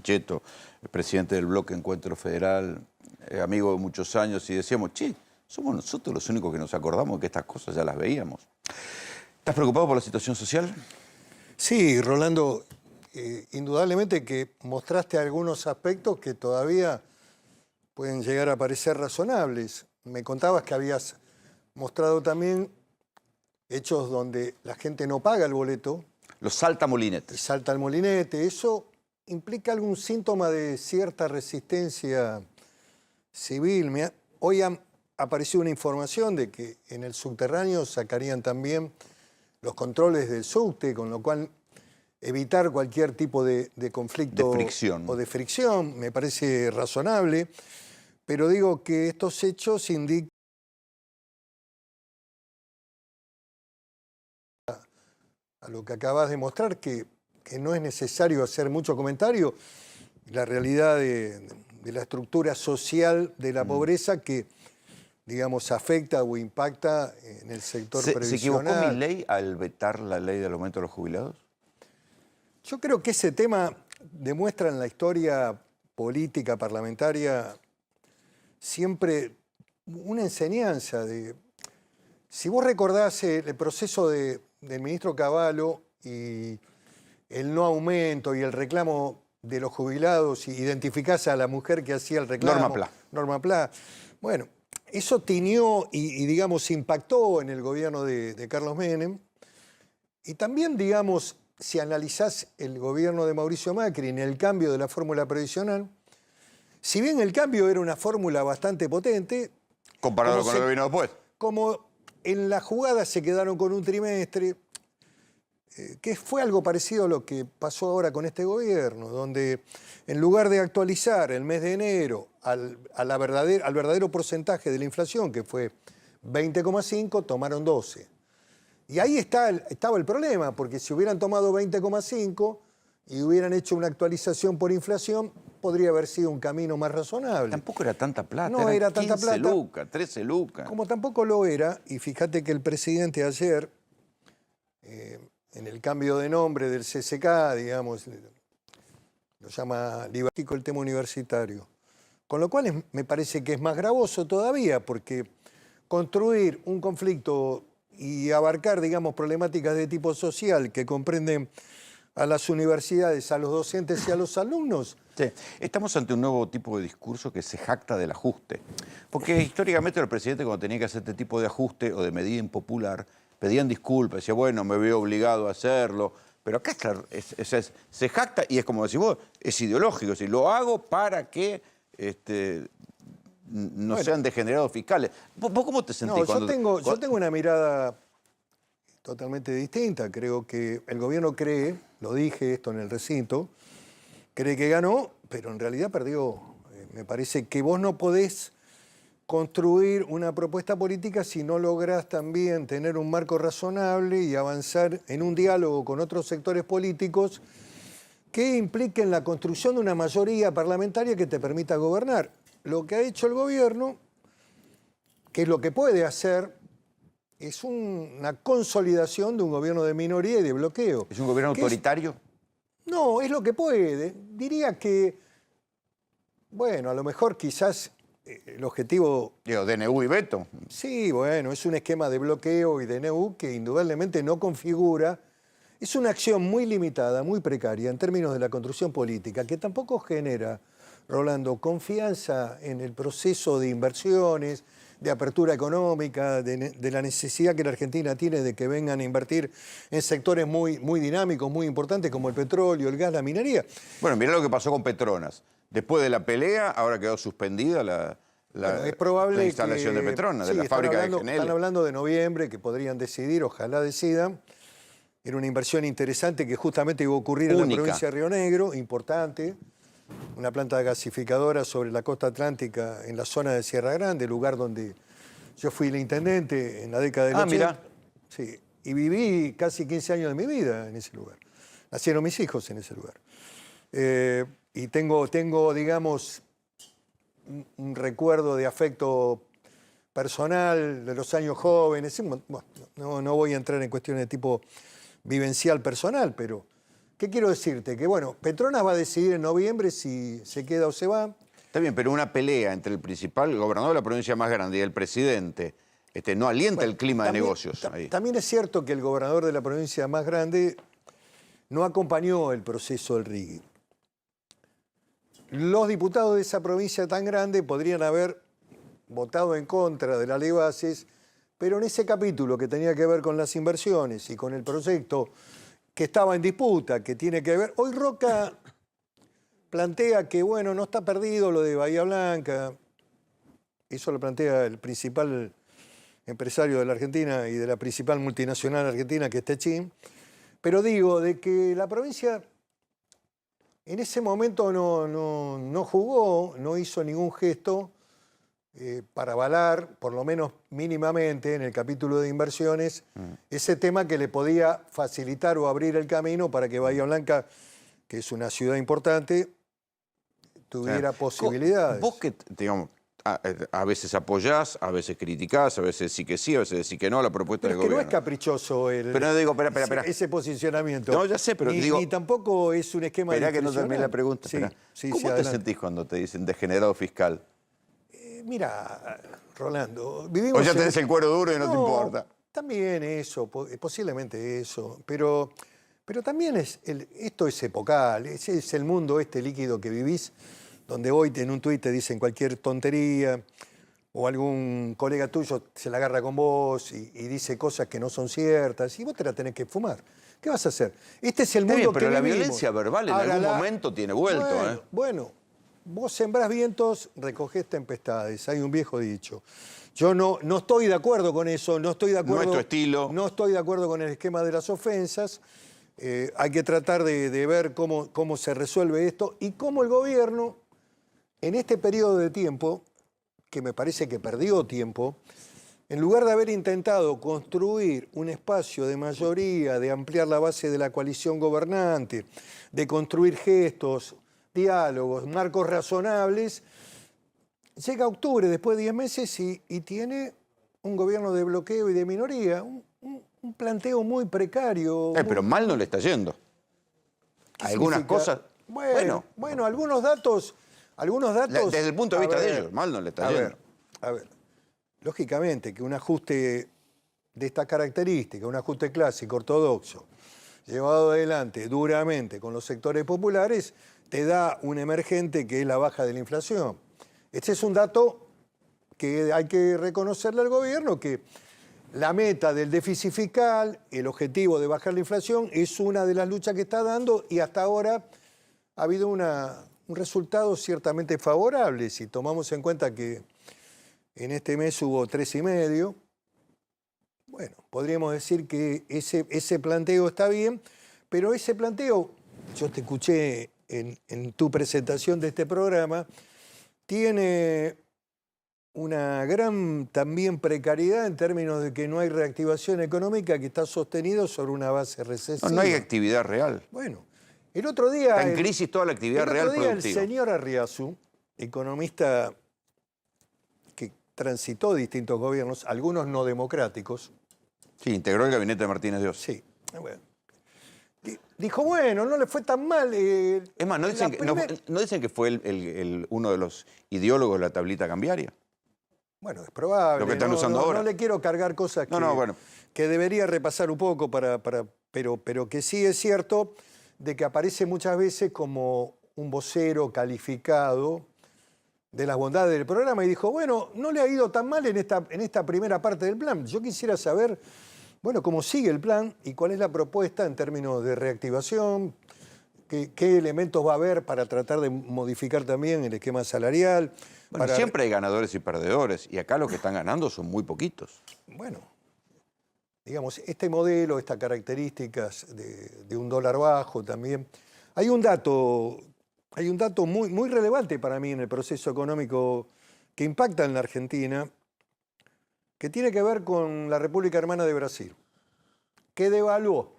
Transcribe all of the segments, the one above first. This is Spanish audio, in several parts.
Pichetto, el presidente del bloque Encuentro Federal, amigo de muchos años, y decíamos, che, somos nosotros los únicos que nos acordamos que estas cosas ya las veíamos. ¿Estás preocupado por la situación social? Sí, Rolando, indudablemente que mostraste algunos aspectos que todavía pueden llegar a parecer razonables. Me contabas que habías mostrado también hechos donde la gente no paga el boleto. Los saltamolinetes. Y salta el molinete. Eso implica algún síntoma de cierta resistencia civil. Hoy ha aparecido una información de que en el subterráneo sacarían también los controles del subte, con lo cual evitar cualquier tipo de conflicto de fricción. O de fricción me parece razonable, pero digo que estos hechos indican a lo que acabas de mostrar, que no es necesario hacer mucho comentario, la realidad de la estructura social de la pobreza que, digamos, afecta o impacta en el sector previsional. ¿Se equivocó Milei al vetar la ley del aumento de los jubilados? Yo creo que ese tema demuestra en la historia política, parlamentaria, siempre una enseñanza de... Si vos recordás el proceso del ministro Cavallo y el no aumento y el reclamo de los jubilados, y identificás a la mujer que hacía el reclamo... Norma Pla. Norma Pla. Bueno, eso tiñó y digamos, impactó en el gobierno de Carlos Menem. Y también, digamos, si analizás el gobierno de Mauricio Macri en el cambio de la fórmula previsional, si bien el cambio era una fórmula bastante potente... Comparado con lo que vino después. Como en la jugada se quedaron con un trimestre, que fue algo parecido a lo que pasó ahora con este gobierno, donde en lugar de actualizar el mes de enero al verdadero porcentaje de la inflación, que fue 20,5, tomaron 12. Y ahí estaba el problema, porque si hubieran tomado 20,5 y hubieran hecho una actualización por inflación, podría haber sido un camino más razonable. Tampoco era tanta plata, no era tanta plata. 15 lucas, 13 lucas. Como tampoco lo era, y fíjate que el presidente ayer, en el cambio de nombre del CCK, digamos, lo llama Libatico el tema universitario. Con lo cual me parece que es más gravoso todavía, porque construir un conflicto y abarcar, digamos, problemáticas de tipo social que comprenden a las universidades, a los docentes y a los alumnos. Sí. Estamos ante un nuevo tipo de discurso que se jacta del ajuste. Porque históricamente el presidente, cuando tenía que hacer este tipo de ajuste o de medida impopular, pedían disculpas, decía, bueno, me veo obligado a hacerlo. Pero acá se jacta y es como decís vos, es ideológico. Es decir, lo hago para que no sean degenerados fiscales. ¿Vos cómo te sentís? Yo tengo una mirada totalmente distinta. Creo que el gobierno cree, lo dije esto en el recinto, cree que ganó, pero en realidad perdió. Me parece que vos no podés construir una propuesta política si no lográs también tener un marco razonable y avanzar en un diálogo con otros sectores políticos que impliquen la construcción de una mayoría parlamentaria que te permita gobernar. Lo que ha hecho el gobierno, que es lo que puede hacer, es una consolidación de un gobierno de minoría y de bloqueo. ¿Es un gobierno autoritario? No, es lo que puede. Diría que, bueno, a lo mejor quizás el objetivo... Digo, DNU y veto. Sí, bueno, es un esquema de bloqueo y DNU que indudablemente no configura. Es una acción muy limitada, muy precaria en términos de la construcción política, que tampoco genera, Rolando, confianza en el proceso de inversiones, de apertura económica, de la necesidad que la Argentina tiene de que vengan a invertir en sectores muy dinámicos, muy importantes, como el petróleo, el gas, la minería. Bueno, mirá lo que pasó con Petronas. Después de la pelea, ahora quedó suspendida la instalación de Petronas, de la fábrica de GNL. Están hablando de noviembre, que podrían decidir, ojalá decidan. Era una inversión interesante que justamente iba a ocurrir en la provincia de Río Negro, importante. Una planta gasificadora sobre la costa atlántica en la zona de Sierra Grande, lugar donde yo fui el intendente en la década del 80. Mirá. Sí, y viví casi 15 años de mi vida en ese lugar. Nacieron mis hijos en ese lugar. Y tengo, digamos, un recuerdo de afecto personal de los años jóvenes. Bueno, no voy a entrar en cuestiones de tipo vivencial personal, pero ¿Qué quiero decirte? Que bueno, Petronas va a decidir en noviembre si se queda o se va. Está bien, pero una pelea entre el gobernador de la provincia más grande y el presidente no alienta Bueno, el clima de también- negocios ahí. También es cierto que el gobernador de la provincia más grande no acompañó el proceso del RIGI. Los diputados de esa provincia tan grande podrían haber votado en contra de la ley de bases, pero en ese capítulo que tenía que ver con las inversiones y con el proyecto que estaba en disputa, que tiene que ver... Hoy Roca plantea que, bueno, no está perdido lo de Bahía Blanca. Eso lo plantea el principal empresario de la Argentina y de la principal multinacional argentina, que es Techín. Pero digo, de que la provincia en ese momento no jugó, no hizo ningún gesto para avalar, por lo menos mínimamente, en el capítulo de inversiones, ese tema que le podía facilitar o abrir el camino para que Bahía Blanca, que es una ciudad importante, tuviera posibilidades. Vos que, digamos, a veces apoyás, a veces criticás, a veces sí que sí, a veces sí que no la propuesta Pero del es que no gobierno. es caprichoso Pero no digo, espera. ese posicionamiento. No, ya sé, pero ni, digo... ni tampoco es un esquema Esperá que no discrecional. termine la pregunta. Sí, Esperá. sí, ¿Cómo sí, te adelante. sentís cuando te dicen degenerado fiscal? Mira, Rolando, vivimos... O ya tenés el cuero duro y no te importa. También eso, posiblemente eso, pero también esto es epocal, ese es el mundo este líquido que vivís, donde hoy en un tuit te dicen cualquier tontería, o algún colega tuyo se la agarra con vos y dice cosas que no son ciertas, y vos te la tenés que fumar. ¿Qué vas a hacer? Este es el Está mundo bien, pero que la vivimos. violencia verbal en algún momento tiene vuelto, Bueno, bueno, vos sembrás vientos, recogés tempestades, hay un viejo dicho. Yo no estoy de acuerdo con eso, no estoy de acuerdo... No es tu estilo. No estoy de acuerdo con el esquema de las ofensas. Hay que tratar de ver cómo se resuelve esto y cómo el gobierno, en este periodo de tiempo, que me parece que perdió tiempo, en lugar de haber intentado construir un espacio de mayoría, de ampliar la base de la coalición gobernante, de construir gestos, diálogos, marcos razonables, llega octubre, después de 10 meses, y tiene un gobierno de bloqueo y de minoría, un planteo muy precario. Pero mal no le está yendo. ¿Qué Algunas significa? cosas... Bueno, algunos datos... Desde el punto de a vista de ver, ellos, mal no le está yendo. A ver, lógicamente que un ajuste de esta característica, un ajuste clásico, ortodoxo, llevado adelante duramente con los sectores populares, te da un emergente que es la baja de la inflación. Este es un dato que hay que reconocerle al gobierno, que la meta del déficit fiscal, el objetivo de bajar la inflación, es una de las luchas que está dando y hasta ahora ha habido un resultado ciertamente favorable. Si tomamos en cuenta que en este mes hubo 3,5, bueno, podríamos decir que ese planteo está bien, pero ese planteo, yo te escuché en tu presentación de este programa, tiene una gran también precariedad en términos de que no hay reactivación económica, que está sostenido sobre una base recesiva. No hay actividad real. Bueno, el otro día... Está en crisis toda la actividad real El productiva. señor Arriazu, economista que transitó distintos gobiernos, algunos no democráticos. Sí, integró el gabinete de Martínez de Oz. Sí, bueno. Dijo, bueno, no le fue tan mal. Es más, ¿no dicen que fue uno de los ideólogos de la tablita cambiaria? Bueno, es probable. Lo que están usando ahora. No le quiero cargar cosas que debería repasar un poco, pero que sí es cierto de que aparece muchas veces como un vocero calificado de las bondades del programa y dijo, bueno, no le ha ido tan mal en esta primera parte del plan. Yo quisiera saber, bueno, cómo sigue el plan y cuál es la propuesta en términos de reactivación, qué elementos va a haber para tratar de modificar también el esquema salarial. Bueno, siempre hay ganadores y perdedores, y acá los que están ganando son muy poquitos. Bueno, digamos, este modelo, estas características de un dólar bajo también. Hay un dato muy, muy relevante para mí en el proceso económico que impacta en la Argentina, que tiene que ver con la República Hermana de Brasil, que devaluó.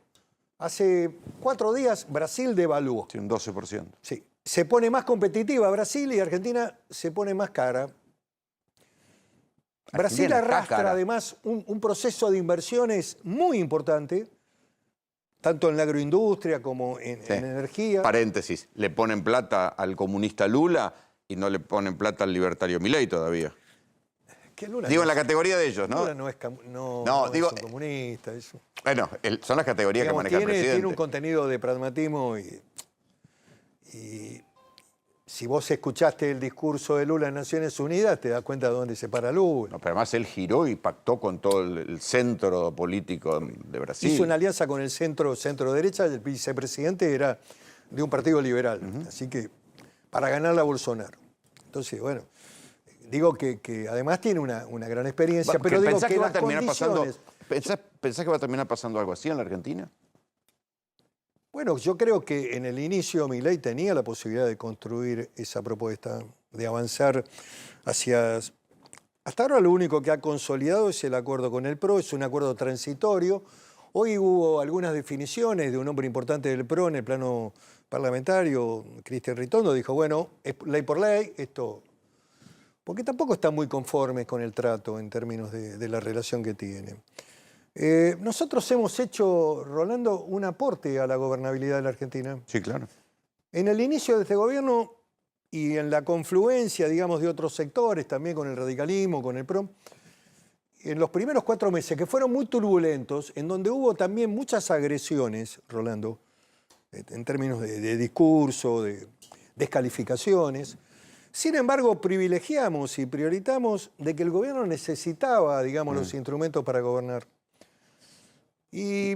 Hace 4 días Brasil devaluó. Sí, un 12%. Sí. Se pone más competitiva Brasil y Argentina se pone más cara. Brasil arrastra además un proceso de inversiones muy importante, tanto en la agroindustria como en energía. Paréntesis, le ponen plata al comunista Lula y no le ponen plata al libertario Milei todavía. Que Lula Digo, no en la es- categoría de ellos, ¿no? Lula no es, no digo, es un comunista. Eso. Bueno, son las categorías Digamos, que maneja el presidente. tiene un contenido de pragmatismo y si vos escuchaste el discurso de Lula en Naciones Unidas, te das cuenta de dónde se para Lula. No, pero además él giró y pactó con todo el centro político de Brasil. Hizo una alianza con el centro-derecha, el vicepresidente era de un partido liberal. Así que, para ganarle a Bolsonaro. Entonces, bueno, digo que además tiene una gran experiencia, pero digo ¿Pensás que que va a las terminar pasando, condiciones... pensás que va a terminar pasando algo así en la Argentina? Bueno, yo creo que en el inicio Milei tenía la posibilidad de construir esa propuesta, de avanzar hacia... Hasta ahora lo único que ha consolidado es el acuerdo con el PRO, es un acuerdo transitorio. Hoy hubo algunas definiciones de un hombre importante del PRO en el plano parlamentario, Cristian Ritondo, dijo, bueno, es ley por ley, esto... Porque tampoco están muy conformes con el trato en términos de la relación que tienen. Nosotros hemos hecho, Rolando, un aporte a la gobernabilidad de la Argentina. Sí, claro. En el inicio de este gobierno y en la confluencia, digamos, de otros sectores, también con el radicalismo, con el PRO, en los primeros 4 meses, que fueron muy turbulentos, en donde hubo también muchas agresiones, Rolando, en términos de discurso, de descalificaciones. Sin embargo, privilegiamos y prioritamos de que el gobierno necesitaba, digamos, los instrumentos para gobernar. Y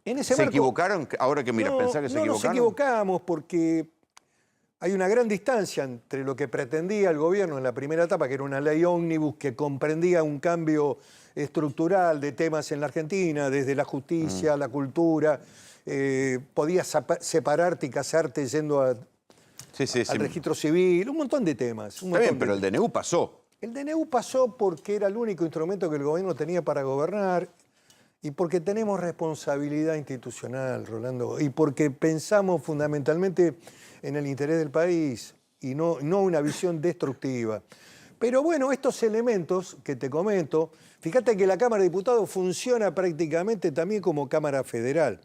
en ese ¿Se marco, equivocaron? Ahora que miras, ¿pensás que se no nos equivocaron? equivocamos porque hay una gran distancia entre lo que pretendía el gobierno en la primera etapa, que era una ley ómnibus que comprendía un cambio estructural de temas en la Argentina, desde la justicia, la cultura, podías separarte y casarte yendo al registro civil, un montón de temas. Está bien, pero el DNU pasó. El DNU pasó porque era el único instrumento que el gobierno tenía para gobernar y porque tenemos responsabilidad institucional, Rolando, y porque pensamos fundamentalmente en el interés del país y no una visión destructiva. Pero bueno, estos elementos que te comento, fíjate que la Cámara de Diputados funciona prácticamente también como Cámara Federal.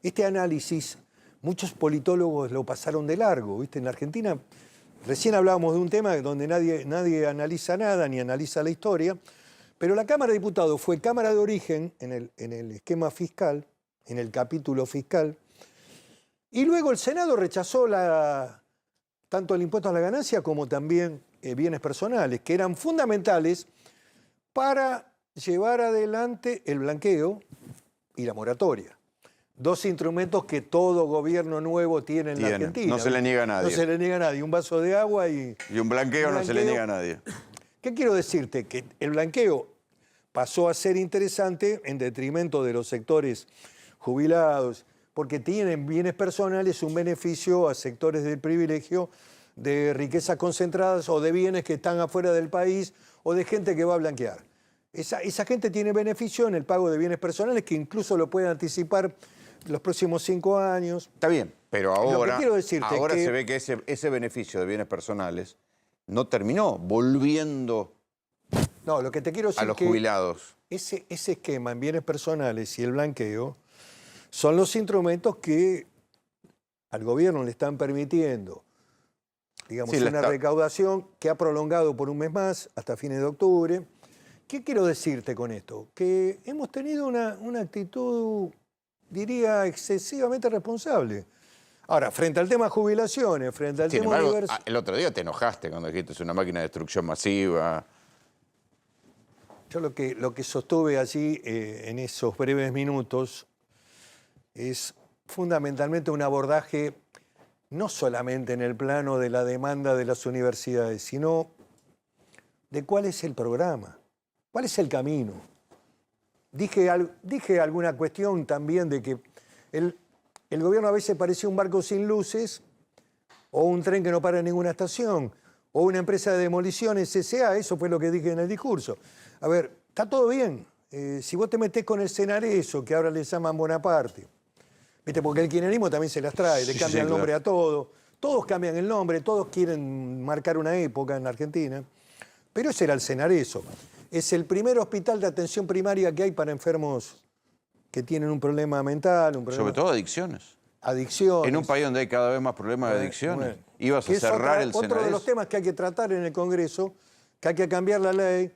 Este análisis, muchos politólogos lo pasaron de largo, ¿viste? En la Argentina, recién hablábamos de un tema donde nadie analiza nada, ni analiza la historia, pero la Cámara de Diputados fue Cámara de origen en el esquema fiscal, en el capítulo fiscal, y luego el Senado rechazó tanto el impuesto a la ganancia como también bienes personales, que eran fundamentales para llevar adelante el blanqueo y la moratoria. 2 instrumentos que todo gobierno nuevo tiene en la Argentina. No se le niega a nadie. No se le niega a nadie. Un vaso de agua y un blanqueo no se le niega a nadie. ¿Qué quiero decirte? Que el blanqueo pasó a ser interesante en detrimento de los sectores jubilados, porque tienen bienes personales un beneficio a sectores del privilegio de riquezas concentradas o de bienes que están afuera del país o de gente que va a blanquear. Esa gente tiene beneficio en el pago de bienes personales que incluso lo puede anticipar los próximos 5 años. Está bien, pero ahora, quiero decirte ahora que se ve que ese beneficio de bienes personales no terminó volviendo no, lo que te quiero decir a los que jubilados. ese esquema en bienes personales y el blanqueo son los instrumentos que al gobierno le están permitiendo, digamos, Sí, una recaudación que ha prolongado por un mes más, hasta fines de octubre. ¿Qué quiero decirte con esto? Que hemos tenido una actitud, diría, excesivamente responsable. Ahora, frente al tema jubilaciones, frente al Sin tema embargo, universal... el otro día te enojaste cuando dijiste es una máquina de destrucción masiva. Yo lo que sostuve allí en esos breves minutos es fundamentalmente un abordaje no solamente en el plano de la demanda de las universidades, sino de cuál es el programa, cuál es el camino. Dije alguna cuestión también de que el gobierno a veces parecía un barco sin luces o un tren que no para en ninguna estación o una empresa de demoliciones S.A., eso fue lo que dije en el discurso. A ver, está todo bien. Si vos te metés con el Cenareso, que ahora le llaman Bonaparte, ¿viste? Porque el kirchnerismo también se las trae, le cambia el nombre a todo. Todos cambian el nombre, todos quieren marcar una época en la Argentina. Pero ese era el Cenareso. Es el primer hospital de atención primaria que hay para enfermos que tienen un problema mental, un problema... Sobre todo adicciones. Adicciones. En un país donde hay cada vez más problemas de adicciones. Bueno. Ibas a Que es cerrar el otro de los temas que hay que tratar en el Congreso, que hay que cambiar la ley,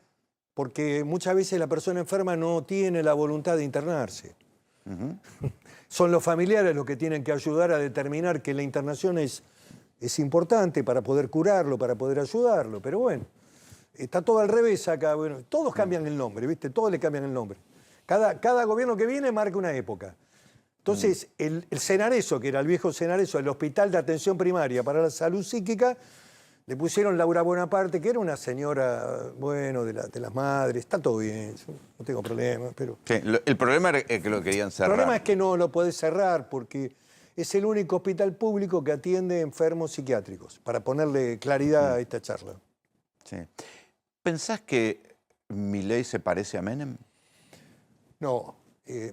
porque muchas veces la persona enferma no tiene la voluntad de internarse. Son los familiares los que tienen que ayudar a determinar que la internación es importante para poder curarlo, para poder ayudarlo. Pero bueno, está todo al revés acá. Bueno, todos cambian el nombre, ¿viste? Todos le cambian el nombre. Cada gobierno que viene marca una época. Entonces, el Senareso, que era el viejo Senareso, el Hospital de Atención Primaria para la Salud Psíquica, le pusieron Laura Bonaparte, que era una señora, bueno, de las madres. Está todo bien, no tengo problema, pero... Sí, el problema era que lo querían cerrar. El problema es que no lo podés cerrar porque es el único hospital público que atiende enfermos psiquiátricos, para ponerle claridad a esta charla. Sí. ¿Pensás que Milei se parece a Menem? No,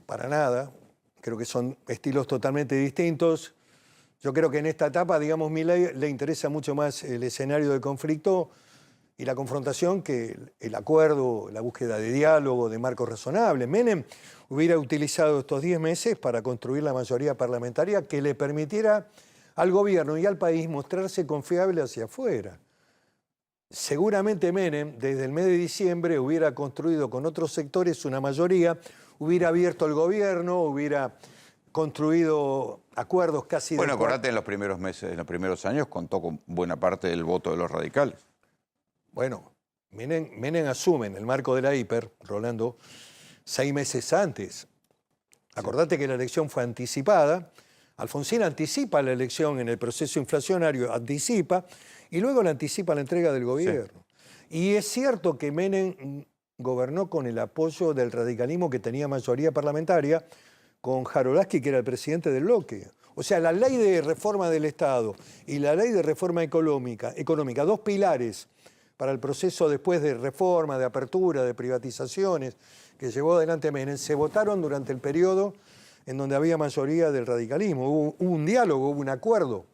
para nada. Creo que son estilos totalmente distintos. Yo creo que en esta etapa, digamos, Milei le interesa mucho más el escenario de conflicto y la confrontación que el acuerdo, la búsqueda de diálogo, de marcos razonables. Menem hubiera utilizado estos 10 meses para construir la mayoría parlamentaria que le permitiera al gobierno y al país mostrarse confiable hacia afuera. Seguramente Menem, desde el mes de diciembre, hubiera construido con otros sectores una mayoría, hubiera abierto el gobierno, hubiera construido acuerdos casi... Bueno, acordate, en los primeros meses, en los primeros años, contó con buena parte del voto de los radicales. Bueno, Menem asume en el marco de la hiper, Rolando, 6 meses antes. Acordate que la elección fue anticipada. Alfonsín anticipa la elección en el proceso inflacionario, anticipa, y luego la anticipa la entrega del gobierno. Sí. Y es cierto que Menem gobernó con el apoyo del radicalismo que tenía mayoría parlamentaria, con Jarolaski, que era el presidente del bloque. O sea, la ley de reforma del Estado y la ley de reforma económica, dos pilares para el proceso después de reforma, de apertura, de privatizaciones, que llevó adelante Menem, se votaron durante el periodo en donde había mayoría del radicalismo. Hubo un diálogo, hubo un acuerdo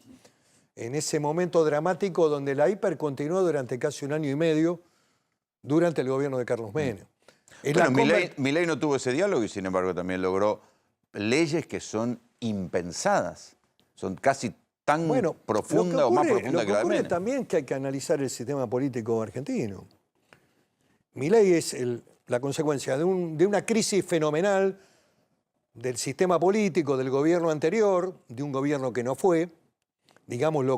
en ese momento dramático donde la hiper continuó durante casi 1 año y medio durante el gobierno de Carlos Menem. Bueno, Milei no tuvo ese diálogo y sin embargo también logró leyes que son impensadas, son casi tan profundas o más profundas que la de Menem. También que hay que analizar el sistema político argentino. Milei es la consecuencia de una crisis fenomenal del sistema político del gobierno anterior, de un gobierno que no fue, digámoslo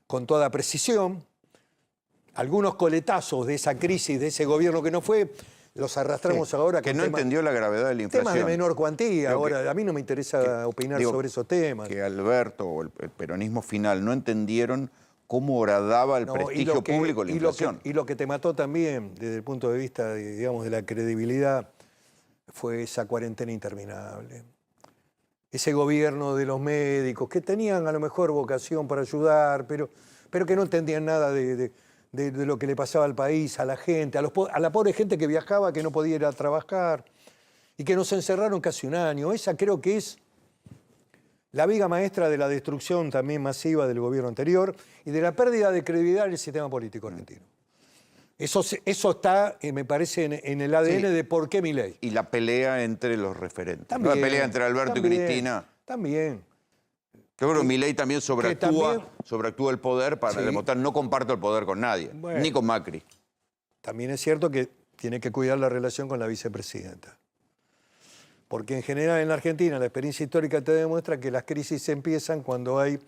con toda precisión. Algunos coletazos de esa crisis, de ese gobierno que no fue, los arrastramos ahora. Que no entendió la gravedad de la inflación. Temas de menor cuantía. Ahora, a mí no me interesa opinar sobre esos temas. Que Alberto o el peronismo final no entendieron cómo horadaba el prestigio público la inflación. Y lo que te mató también, desde el punto de vista, digamos, de la credibilidad, fue esa cuarentena interminable. Ese gobierno de los médicos, que tenían a lo mejor vocación para ayudar, pero que no entendían nada de lo que le pasaba al país, a la gente, a la pobre gente que viajaba, que no podía ir a trabajar, y que nos encerraron casi 1 año. Esa creo que es la viga maestra de la destrucción también masiva del gobierno anterior y de la pérdida de credibilidad del sistema político argentino. Eso está, me parece, en el ADN de por qué Milei. Y la pelea entre los referentes. También, la pelea entre Alberto y Cristina. También. Yo creo que Milei también sobreactúa el poder para demostrar no comparto el poder con nadie, ni con Macri. También es cierto que tiene que cuidar la relación con la vicepresidenta. Porque en general en la Argentina la experiencia histórica te demuestra que las crisis empiezan cuando hay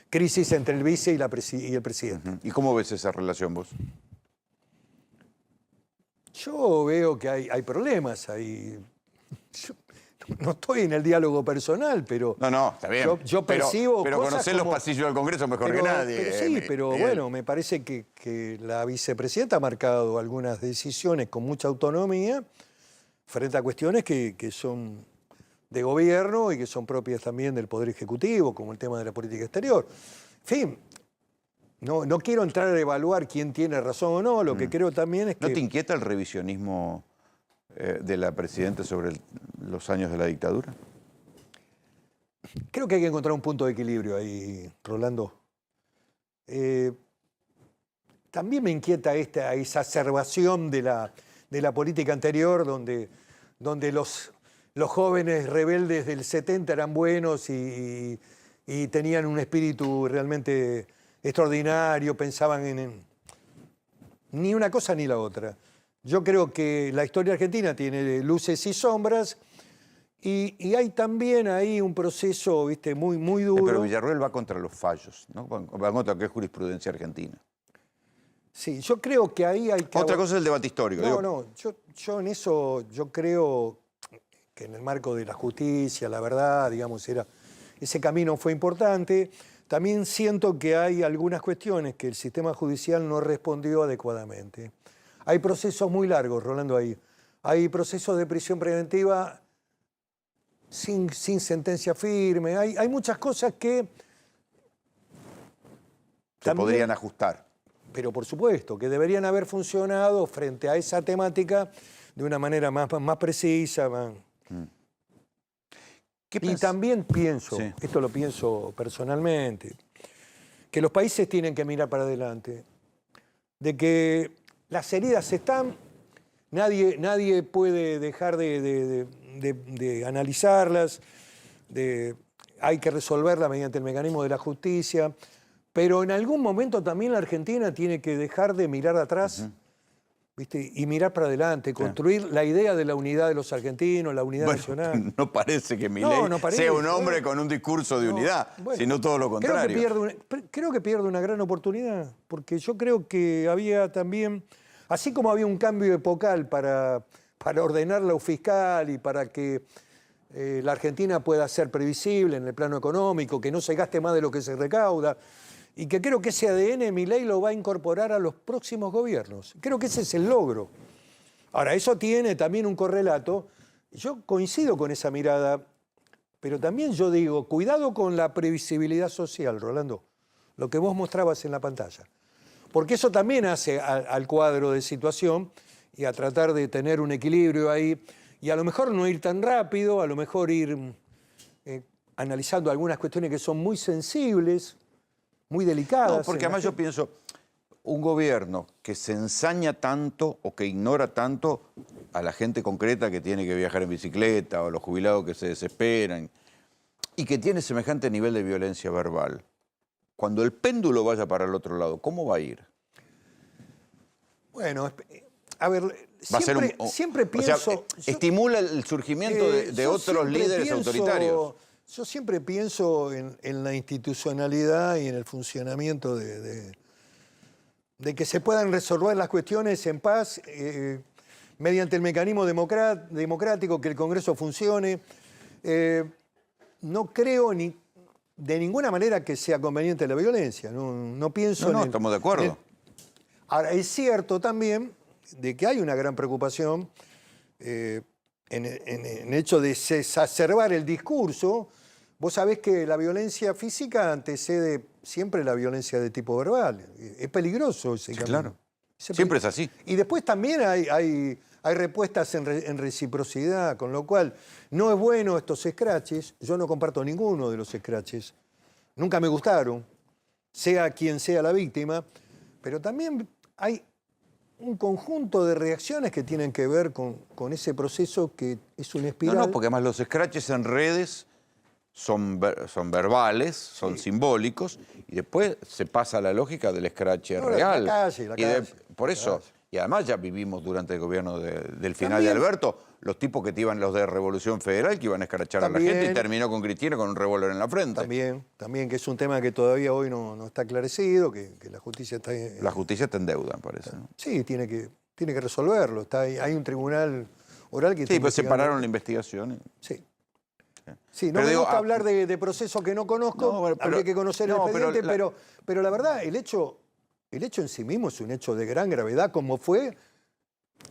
crisis entre el vice y el presidente. ¿Y cómo ves esa relación vos? Yo veo que hay problemas ahí. No estoy en el diálogo personal, pero... No, está bien. Yo percibo pero conocés los pasillos del Congreso mejor que nadie. Pero bueno, me parece que la vicepresidenta ha marcado algunas decisiones con mucha autonomía frente a cuestiones que son de gobierno y que son propias también del Poder Ejecutivo, como el tema de la política exterior. En fin, no quiero entrar a evaluar quién tiene razón o no, lo que creo también es que... ¿No te inquieta el revisionismo de la presidenta sobre los años de la dictadura? Creo que hay que encontrar un punto de equilibrio ahí, Rolando. También me inquieta esta exacerbación de la política anterior, donde los jóvenes rebeldes del 70 eran buenos y tenían un espíritu realmente extraordinario, pensaban ni una cosa ni la otra. Yo creo que la historia argentina tiene luces y sombras y hay también ahí un proceso, ¿viste? Muy duro. Pero Villarroel va contra los fallos, ¿no? Va contra lo que es jurisprudencia argentina. Sí, yo creo que ahí hay que... Otra cosa es el debate histórico. No, yo en eso, yo creo que en el marco de la justicia, la verdad, digamos, ese camino fue importante. También siento que hay algunas cuestiones que el sistema judicial no respondió adecuadamente. Hay procesos muy largos, Rolando, ahí. Hay procesos de prisión preventiva sin sentencia firme. Hay muchas cosas que... Se podrían ajustar. Pero por supuesto, que deberían haber funcionado frente a esa temática de una manera más precisa. Y también pienso, Sí. esto lo pienso personalmente, que los países tienen que mirar para adelante, de que las heridas están, nadie puede dejar de analizarlas, hay que resolverlas mediante el mecanismo de la justicia, pero en algún momento también la Argentina tiene que dejar de mirar atrás, ¿viste? Y mirar para adelante, construir la idea de la unidad de los argentinos, la unidad nacional. No parece que Milei sea un hombre con un discurso de unidad, sino todo lo contrario. Creo que pierde una gran oportunidad, porque yo creo que había también, así como había un cambio epocal para ordenar lo fiscal y para que la Argentina pueda ser previsible en el plano económico, que no se gaste más de lo que se recauda, y que creo que ese ADN Milei lo va a incorporar a los próximos gobiernos. Creo que ese es el logro. Ahora, eso tiene también un correlato. Yo coincido con esa mirada, pero también yo digo, cuidado con la previsibilidad social, Rolando, lo que vos mostrabas en la pantalla. Porque eso también hace al cuadro de situación y a tratar de tener un equilibrio ahí, y a lo mejor no ir tan rápido, a lo mejor ir analizando algunas cuestiones que son muy sensibles, muy delicadas. No, porque además yo pienso, un gobierno que se ensaña tanto o que ignora tanto a la gente concreta que tiene que viajar en bicicleta o a los jubilados que se desesperan y que tiene semejante nivel de violencia verbal, cuando el péndulo vaya para el otro lado, ¿cómo va a ir? Bueno, a ver, siempre pienso... O sea, estimula el surgimiento de otros líderes autoritarios. Yo siempre pienso en la institucionalidad y en el funcionamiento de que se puedan resolver las cuestiones en paz mediante el mecanismo democrático, que el Congreso funcione. No creo de ninguna manera que sea conveniente la violencia. No pienso No, estamos de acuerdo. Ahora, es cierto también de que hay una gran preocupación en el hecho de exacerbar el discurso. Vos sabés que la violencia física antecede siempre la violencia de tipo verbal. Es peligroso ese camino. Claro. Siempre es así. Y después también hay respuestas en reciprocidad, con lo cual no es bueno estos scratches. Yo no comparto ninguno de los scratches. Nunca me gustaron, sea quien sea la víctima, pero también hay un conjunto de reacciones que tienen que ver con ese proceso que es una espiral. No, porque además los scratches en redes son verbales, son simbólicos, y después se pasa a la lógica del scratch real. La calle. Por eso, y además ya vivimos durante el gobierno del final de Alberto, los tipos que iban, los de Revolución Federal, que iban a escrachar a la gente, y terminó con Cristina con un revólver en la frente. También, que es un tema que todavía hoy no está aclarecido, que la justicia está... La justicia está en deuda, me parece, ¿no? Sí, tiene que resolverlo. Hay un tribunal oral que... Sí, pues separaron la investigación. Sí, no me gusta hablar de procesos que no conozco, habría que conocer el expediente, pero la verdad, el hecho en sí mismo es un hecho de gran gravedad, como fue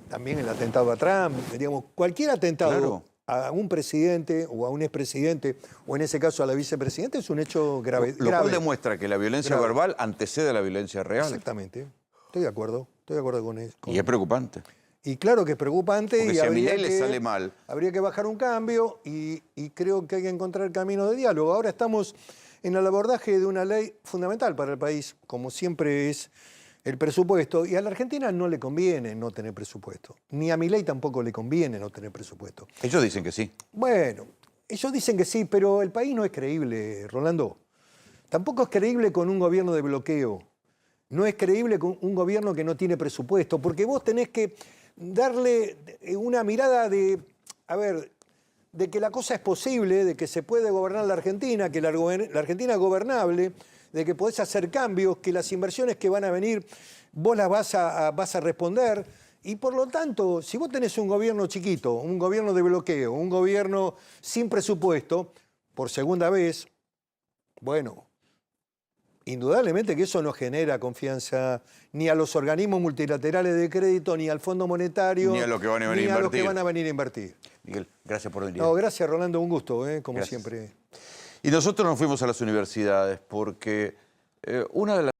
también el atentado a Trump. Digamos, cualquier atentado a un presidente o a un expresidente, o en ese caso a la vicepresidenta, es un hecho grave. Lo cual demuestra que la violencia verbal antecede a la violencia real. Exactamente. Estoy de acuerdo con eso. Y es preocupante. Y claro que es preocupante. Porque y si a Milei le sale mal. Habría que bajar un cambio y creo que hay que encontrar caminos de diálogo. Ahora estamos en el abordaje de una ley fundamental para el país, como siempre es el presupuesto, y a la Argentina no le conviene no tener presupuesto, ni a Milei tampoco le conviene no tener presupuesto. Ellos dicen que sí. Bueno, ellos dicen que sí, pero el país no es creíble, Rolando. Tampoco es creíble con un gobierno de bloqueo. No es creíble con un gobierno que no tiene presupuesto, porque vos tenés que darle una mirada de, a ver, de que la cosa es posible, de que se puede gobernar la Argentina, que la Argentina es gobernable, de que podés hacer cambios, que las inversiones que van a venir vos las vas a responder. Y por lo tanto, si vos tenés un gobierno chiquito, un gobierno de bloqueo, un gobierno sin presupuesto, por segunda vez, bueno, indudablemente que eso no genera confianza ni a los organismos multilaterales de crédito, ni al Fondo Monetario, Ni a los que van a venir ni a a los que invertir. van a venir a invertir. Miguel, gracias por venir. No, gracias, Rolando, un gusto, como Gracias. siempre. Y nosotros nos fuimos a las universidades porque una de las